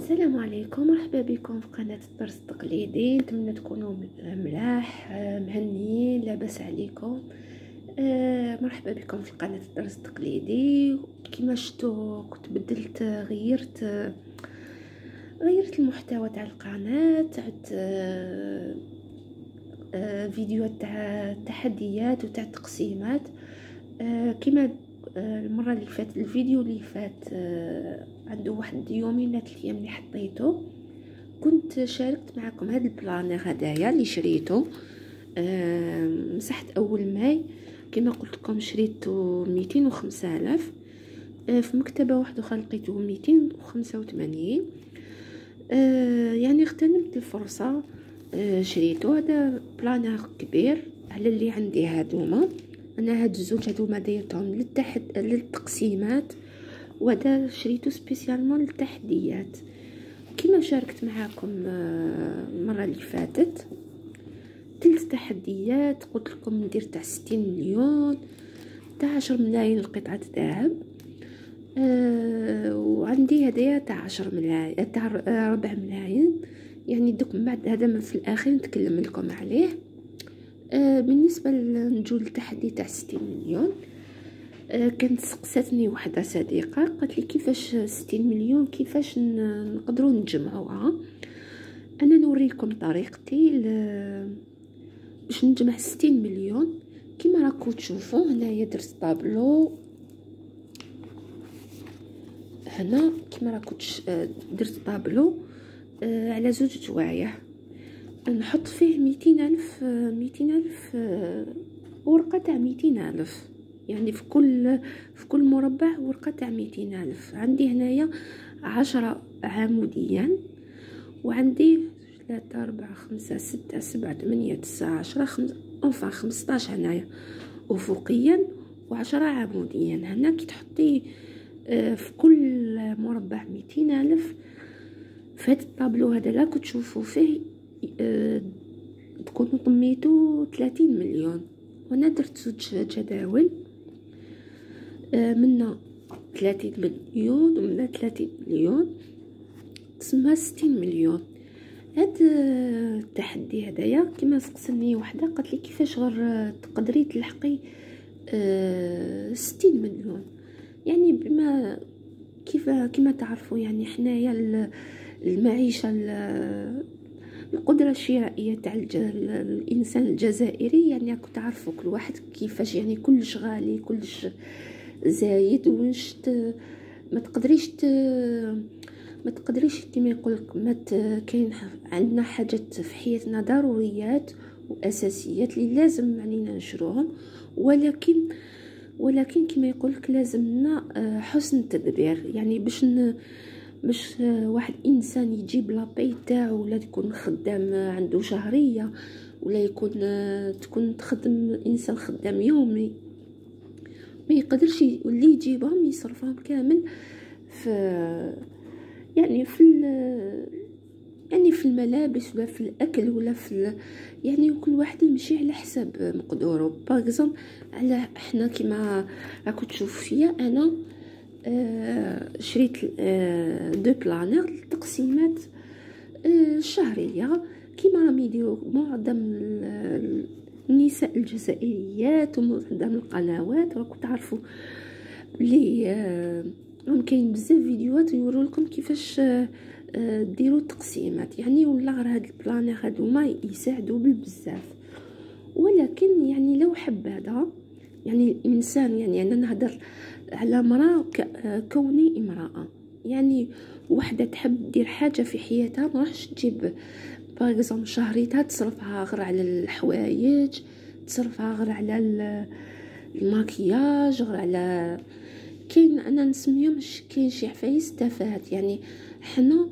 السلام عليكم، مرحبا بكم في قناة الدرس التقليدي. نتمنى تكونوا ملاح مهنيين، لاباس عليكم. مرحبا بكم في قناة الدرس التقليدي. كما شفتوا كنت بدلت غيرت المحتوى تاع القناة. عدت فيديوهات تاع التحديات وتاع التقسيمات. كما المره اللي فاتت، الفيديو اللي فات عنده واحد يومين 3 ايام اللي حطيته، كنت شاركت معكم هذا البلانر هدايا اللي شريته. مسحت اول ماي كما قلت لكم، شريته 205,000 في مكتبه واحده اخرى لقيته 285. يعني اغتنمت الفرصه، شريته. هذا بلانر كبير على اللي عندي هادوما. انا هاد الزوج هادوما دايرتهم للتقسيمات، وهذا شريته سبيسيالمون للتحديات. كما شاركت معاكم المره اللي فاتت 3 تحديات، قلت لكم ندير تاع 60 مليون، تاع 10 ملايين لقطعه ذهب، وعندي هدايا تاع 10 ملايين، تاع 4 ملايين. يعني دوك من بعد هذا في الاخير نتكلم لكم عليه. بالنسبه لنجو للتحدي تاع 60 مليون، كانت سقساتني واحده صديقه، قالت لي كيفاش 60 مليون، كيفاش نقدروا نجمعوها. انا نوريكم طريقتي باش نجمع 60 مليون. كما راكم تشوفوا هنايا درت طابلو، هنا كما راكم درت طابلو على 2 جوايه، نحط فيه 200,000 ورقه تاع 200,000. يعني في كل مربع ورقه تاع 200,000. عندي هنايا 10 عموديا، وعندي 3 4 5 6 7 8 9 10 15 هنايا افقيا، و10 عموديا. هنا كي تحطي في كل مربع 200,000. في هذا الطابلو هذا لا كتشوفوا فيه تكونوا طميتوا 30 مليون. وانا درت 2 جداول، منا 30 مليون ومنا 30 مليون، تسمى 60 مليون. هاد التحدي هدايا كما سقسني وحده، قالت لي كيفاش غير تقدري تلحقي 60 مليون. يعني بما كما تعرفوا، يعني حنايا المعيشه، القدره الشرائيه تاع الانسان الجزائري، يعني راكم تعرفوا كل واحد كيفاش، يعني كلش غالي، كلش زايد. وش ما تقدريش كما يقولك كاين عندنا حاجات في حياتنا ضروريات واساسيات اللي لازم علينا نشروهم، ولكن كما يقولك لازمنا حسن التدبير. يعني باش واحد انسان يجيب لاباي تاعو، ولا يكون خدام عنده شهريه، ولا تكون تخدم انسان خدام يومي، ما يقدرش اللي يجيبهم يصرفهم كامل في يعني في الملابس، ولا في الاكل، ولا يعني كل واحد يمشي على حساب مقدوره. باغ على احنا كما راكم تشوفوا فيا، انا شريت 2 بلانر للتقسيمات الشهريه، كما راهم يديروا معظم النساء الجزائريات ومعظم القنوات. راكم تعرفوا بلي كاين بزاف فيديوهات يوروا لكم كيفاش ديروا التقسيمات. يعني ولا غير هاد البلانر هادوما يساعدوا بزاف. ولكن يعني لو حب هذا، يعني الانسان، يعني انا نهضر على مرأة كوني امرأة، يعني وحده تحب دير حاجه في حياتها، ما راحش تجيب باغ شهريتها تصرفها غير على الحوايج، تصرفها غير على الماكياج، غير على كاين انا نسميهم كاين شي عفايس تافهات. يعني حنا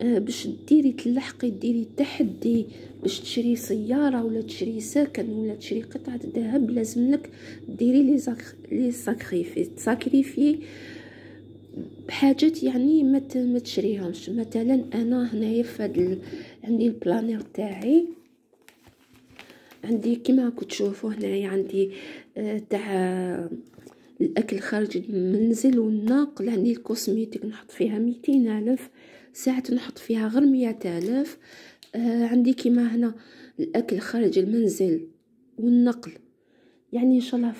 باش ديري تلحقي ديري تحدي، باش تشري سياره، ولا تشري سكن، ولا تشري قطعه ذهب، لازم لك ديري لي ساكريفي بحاجات، يعني ما تشريهمش. مثلا انا هنايا عندي البلانير تاعي، عندي كما راكم تشوفوا هنايا عندي تاع الاكل خارج المنزل والنقل. عندي الكوسميتيك نحط فيها 200,000، ساعات نحط فيها غير 100,000. عندي كيما هنا الاكل خارج المنزل والنقل. يعني ان شاء الله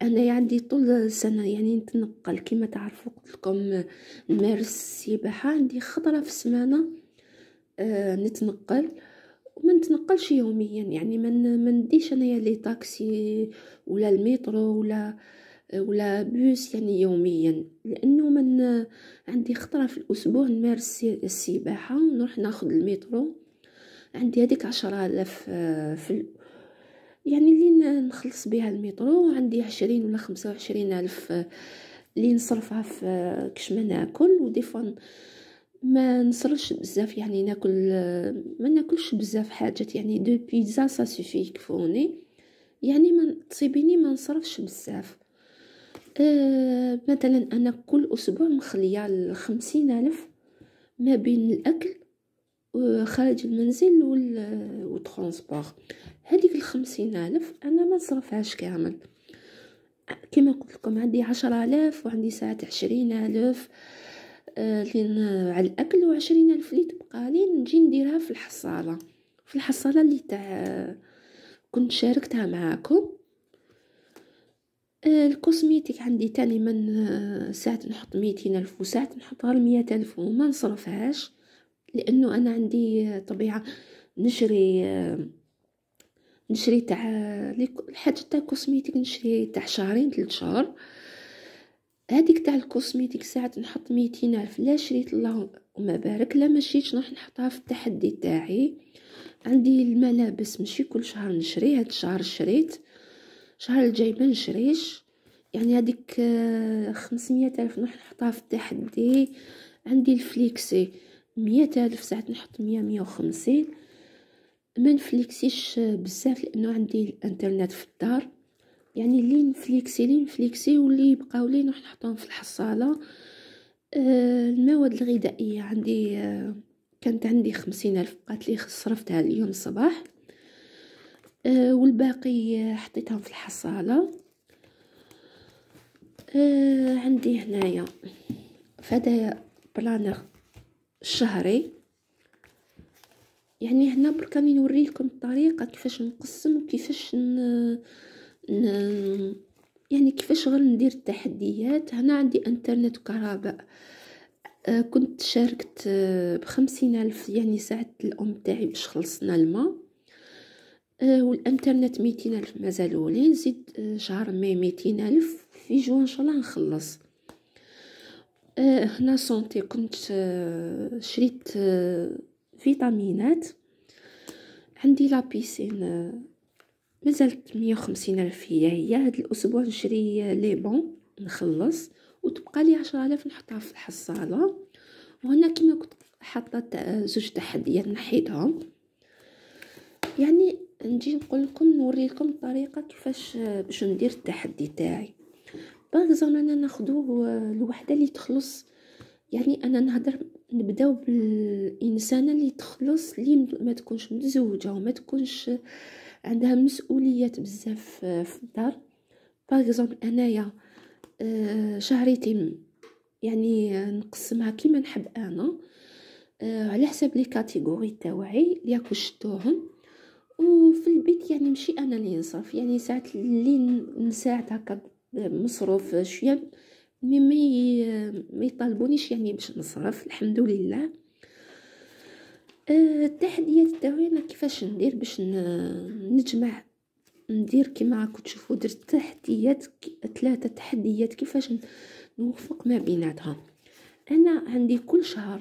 انا عندي طول السنه يعني نتنقل كيما تعرفوا، قلت لكم نمارس السباحه. عندي خطره في السمانه نتنقل، وما نتنقلش يوميا. يعني ما نديش انايا لي طاكسي ولا المترو ولا بوس يعني يوميا، لانه من عندي خطره في الاسبوع نمارس السباحه ونروح ناخذ المترو. عندي هذيك 10,000 يعني اللي نخلص بها المترو. عندي 20 ولا 25,000 اللي نصرفها في كش ما ناكل. ودي فون ما نصرفش بزاف، يعني ناكل ما ناكلش بزاف حاجات، يعني دو بيتزا سا سوفي يكفوني. يعني ما تصيبيني ما نصرفش بزاف. مثلا انا كل اسبوع مخليه 50,000 ما بين الاكل خارج المنزل والترونسبور. هذيك 50,000 انا ما نصرفهاش كامل. كما قلت لكم عندي 10,000 وعندي ساعات 20,000 على الاكل، و20,000 اللي تبقى لي نجي نديرها في الحصاله. في الحصاله اللي تاع كنت شاركتها معاكم. الكوسميتيك عندي تاني من ساعات نحط 200,000 وساعات نحط غير 100,000 وما نصرفهاش، لانه انا عندي طبيعه نشري تاع الحاجه تاع الكوسميتيك، نشري تاع شهرين 3 شهور. هذيك تاع الكوسميتيك ساعات نحط 200,000 لا شريت الله وما بارك، لا مشيتش نروح نحطها في التحدي تاعي. عندي الملابس ماشي كل شهر نشري، هاد الشهر شريت، الشهر الجاي ما نشريش. يعني هذيك 500,000 نروح نحطها في التحدي. عندي الفليكسي 100,000 ساعات نحط 100-150. ما نفليكسيش بزاف لانه عندي الانترنت في الدار. يعني اللي نفليكسي واللي يبقاو لي نروح نحطهم في الحصاله. المواد الغذائيه عندي كانت عندي 50,000 بقات لي صرفتها اليوم الصباح. والباقي حطيتهم في الحصاله. عندي هنايا فهذا بلانر شهري. يعني هنا برك راني نوريكم الطريقه كيفاش نقسم وكيفاش يعني كيفاش غير ندير التحديات. هنا عندي انترنت وكهرباء. كنت شاركت ب50,000 يعني ساعدت الام تاعي باش خلصنا الماء. والانترنت 200,000 مازالوا لي، نزيد شهر ماي 200,000 في جوان ان شاء الله نخلص. هنا سونتي كنت شريت فيتامينات. عندي لابيسين مازالت 150,000 هي هاد الاسبوع نشري لي بون نخلص، وتبقى لي 10,000 نحطها في الحصاله. وهنا كما كنت حاطه زوج تحديات نحيتهم. يعني نجي نقول لكم نوري لكم الطريقه كيفاش باش ندير التحدي تاعي. باغزون انا ناخذوه الوحده اللي تخلص. يعني انا نبداو بالانسانه اللي تخلص، اللي ما تكونش متزوجه وما تكونش عندها مسؤوليات بزاف في الدار. باغزون انايا شهريتي يعني نقسمها كيما نحب انا على حسب لي كاتيجوري تاوعي اللي راكو شفتوهم. وفي البيت يعني ماشي انا اللي نصرف، يعني ساعات اللي نساعد هكا مصروف شويه ما يطالبونيش يعني باش نصرف، الحمد لله. التحديات تاعي انا كيفاش ندير باش نجمع ندير كيما راكم تشوفوا درت تحديات 3 تحديات كيفاش نوفق ما بيناتها. انا عندي كل شهر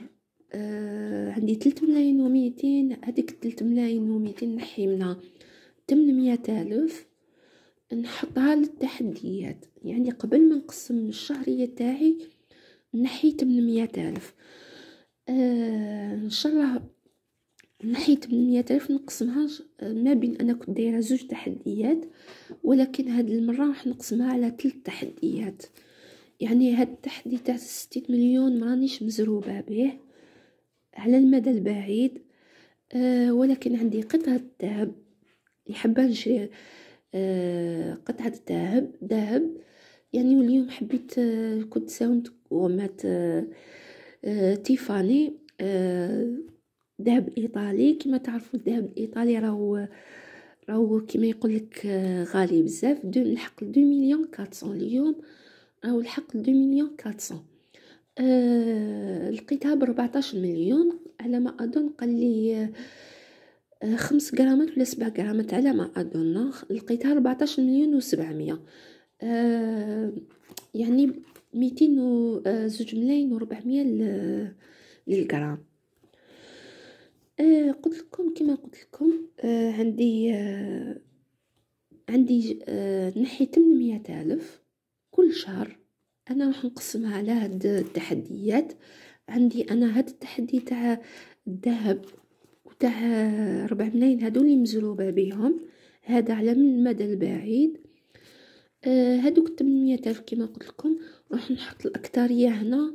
عندي 3,200,000. هذيك 3,200,000 نحي منها 800,000 نحطها للتحديات. يعني قبل ما نقسم الشهريه تاعي نحي 800,000. ان شاء الله نحي 800,000 نقسمها ما بين انا كنت دايره زوج تحديات، ولكن هاد المره راح نقسمها على 3 تحديات. يعني هاد التحدي تاع 60 مليون مرانيش مزروبه به على المدى البعيد. ولكن عندي قطعه ذهب اللي حابه نشري قطعه ذهب يعني واليوم حبيت كنت ساومت ومات تيفاني ذهب ايطالي. كما تعرفوا الذهب الايطالي راهو كما يقول لك غالي بزاف. الحق 2 مليون 400 اليوم، راهو الحق 2 مليون 400. لقيتها ب14 مليون على ما اظن. قال لي 5 غرامات ولا 7 غرامات على ما اظن. لقيتها 14 مليون و700، يعني 200 و 2 ملايين و400 للغرام. قلت لكم كما قلت لكم عندي نحي 800,000 كل شهر. انا راح نقسمها على هاد التحديات. عندي انا هاد التحدي تاع الذهب وتاع 4 ملايين هادو اللي مزروبه بهم، هذا على من المدى البعيد. هادوك 800,000 كما قلت لكم راح نحط الأكترية هنا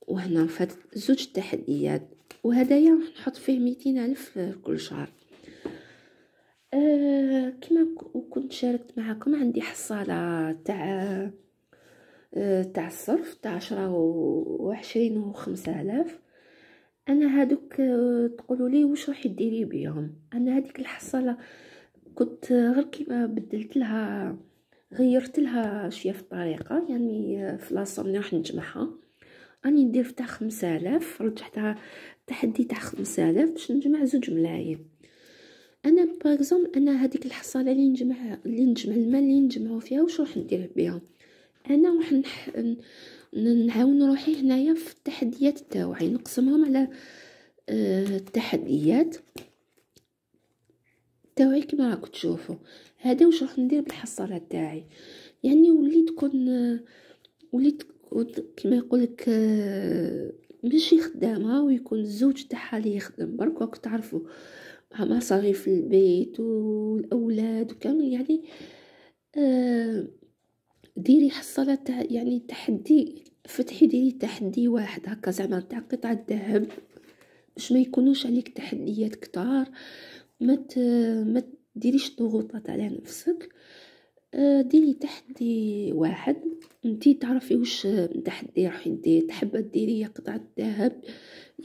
وهنا في هاد زوج تحديات، وهدايا راح نحط فيه 200,000 كل شهر. كما كنت شاركت معكم عندي حصالة تاع الصرف تاع 10 و20 و5,000. انا هادوك تقولوا لي واش راح ديري بهم. انا هذيك الحصالة كنت غير كيما بدلت لها، غيرت لها شويه في الطريقه، يعني في لاصه اللي راح نجمعها راني ندير تاع 5000. رجعتها تحدي تاع 5000 باش نجمع 2 ملايين. انا باغزوم انا هذيك الحصاله اللي نجمع المال اللي نجمعوا فيها واش راح ندير بها. انا راح نعاون روحي هنايا في التحديات تاعي، نقسمهم على التحديات تاعي كما راكم تشوفوا. هذا واش راح ندير بالحصاله تاعي، يعني وليت كما يقولك ماشي خدامه ويكون الزوج تاعها اللي يخدم برك. راكم تعرفوا مع مصاريف البيت والاولاد وكامل، يعني ديري حصاله تاع يعني تحدي، فتحي ديري تحدي واحد هكا زعما تاع قطعه ذهب باش ما يكونوش عليك تحديات كتار. ما ديريش ضغوطات على نفسك. ديري تحدي واحد انتي تعرفي واش تحدي راح ديري. تحب ديري يا قطعه ذهب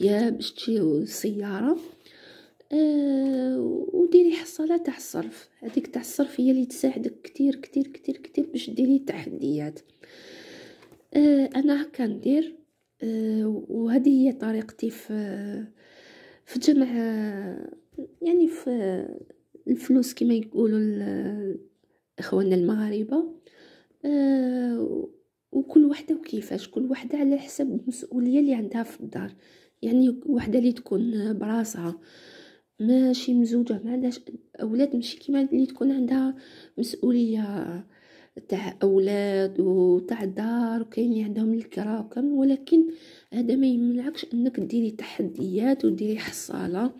يا باش تشري سياره. وديري حصاله تاع الصرف. هذيك تاع الصرف هي اللي تساعدك كتير كتير كتير كتير باش ديري تحديات. انا هكا ندير. وهذه هي طريقتي في جمع يعني في الفلوس كما يقولوا اخواننا المغاربه. وكل وحده وكيفاش، كل وحده على حسب المسؤوليه اللي عندها في الدار. يعني وحده اللي تكون براسها ماشي مزوجه ما عندهاش اولاد، ماشي كيما اللي تكون عندها مسؤوليه تاع اولاد وتاع دار وكاين اللي عندهم الكرا وكامل. ولكن هذا ما يمنعكش انك ديري تحديات وديري حصاله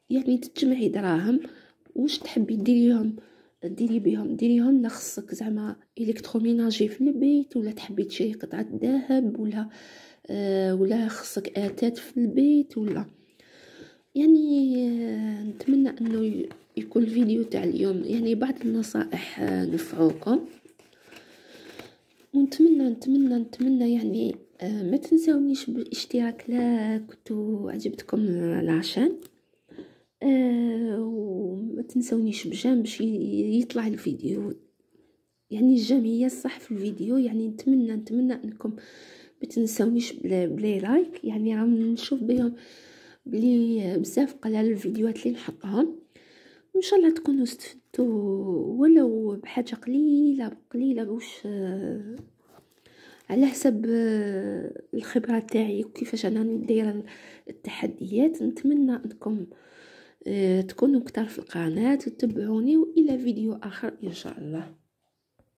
يعني تجمعي دراهم. واش تحبي ديريهم لا خصك زعما الكتروميناجي في البيت، ولا تحبي تشري قطعه ذهب، ولا خصك اتات في البيت، ولا يعني نتمنى انه يكون الفيديو تاع اليوم يعني بعض النصائح نفعوكم. ونتمنى يعني ما تنسونيش بالاشتراك لا كنتو عجبتكم العشان. وما تنسونيش بجام باش يطلع الفيديو، يعني الجام هي الصح في الفيديو. يعني نتمنى انكم ما تنسونيش بلاي لايك، يعني راهم نشوف بهم بلي بزاف قلال الفيديوهات اللي نحطهم. وان شاء الله تكونوا استفدتوا ولو بحاجه قليله واش على حسب الخبره تاعي وكيفاش انا ندير التحديات. نتمنى انكم تكونوا كتار في القناه وتتبعوني، والى فيديو اخر ان شاء الله.